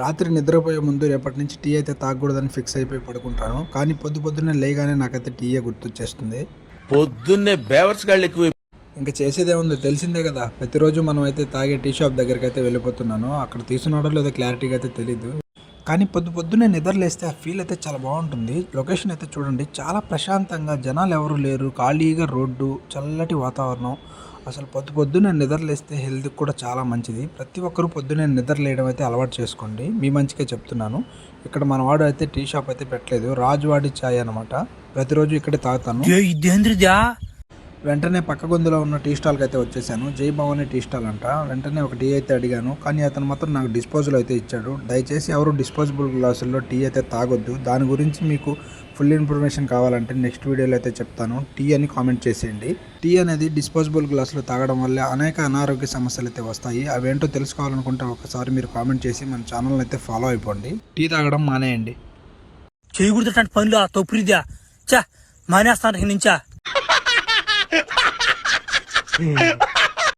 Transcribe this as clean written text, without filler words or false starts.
రాత్రి నిద్రపోయే ముందు రేపటి నుంచి టీ అయితే తాగకూడదని ఫిక్స్ అయిపోయి పడుకుంటాను. కానీ పొద్దున్నే లేగానే నాకైతే టీయే గుర్తొచ్చేస్తుంది. పొద్దున్నే బేవర్స్ గాళ్ళు ఎక్కువ. ఇంకా చేసేదేముందో తెలిసిందే కదా. ప్రతిరోజు మనం అయితే తాగే టీ షాప్ దగ్గరికి అయితే వెళ్ళిపోతున్నాను. అక్కడ తీసుకున్నాడో లేదో క్లారిటీగా అయితే తెలీదు. కానీ పొద్దున్నే నిద్రలేస్తే ఆ ఫీల్ అయితే చాలా బాగుంటుంది. లొకేషన్ అయితే చూడండి, చాలా ప్రశాంతంగా, జనాలు ఎవరు లేరు, ఖాళీగా రోడ్డు, చల్లటి వాతావరణం. అసలు పొద్దున్నే నిద్రలేస్తే హెల్త్కి కూడా చాలా మంచిది. ప్రతి ఒక్కరూ పొద్దున్నే నిద్రలేయడం అయితే అలవాటు చేసుకోండి, మీ మంచిగా చెప్తున్నాను. ఇక్కడ మన వాడు అయితే టీ షాప్ అయితే పెట్టలేదు, రాజువాడి ఛాయ్ అనమాట. ప్రతిరోజు ఇక్కడే తాగుతాను. వెంటనే పక్క గొంతులో ఉన్న టీ స్టాల్కి అయితే వచ్చేసాను. జై భవానీ టీ స్టాల్ అంట. వెంటనే ఒక టీ అయితే అడిగాను, కానీ అతను మాత్రం నాకు డిస్పోజల్ అయితే ఇచ్చాడు. దయచేసి ఎవరు డిస్పోజబుల్ గ్లాసుల్లో టీ అయితే తాగొద్దు. దాని గురించి మీకు ఫుల్ ఇన్ఫర్మేషన్ కావాలంటే నెక్స్ట్ వీడియోలో అయితే చెప్తాను. టీ అని కామెంట్ చేసేయండి. టీ అనేది డిస్పోజబుల్ గ్లాసులో తాగడం వల్ల అనేక అనారోగ్య సమస్యలు అయితే వస్తాయి. అవేంటో తెలుసుకోవాలనుకుంటే ఒకసారి మీరు కామెంట్ చేసి మన ఛానల్ అయితే ఫాలో అయిపోండి. టీ తాగడం మానేయండి. చేయకూడదు పనులు తొప్పురిద్యా మానేస్తాను నుంచా.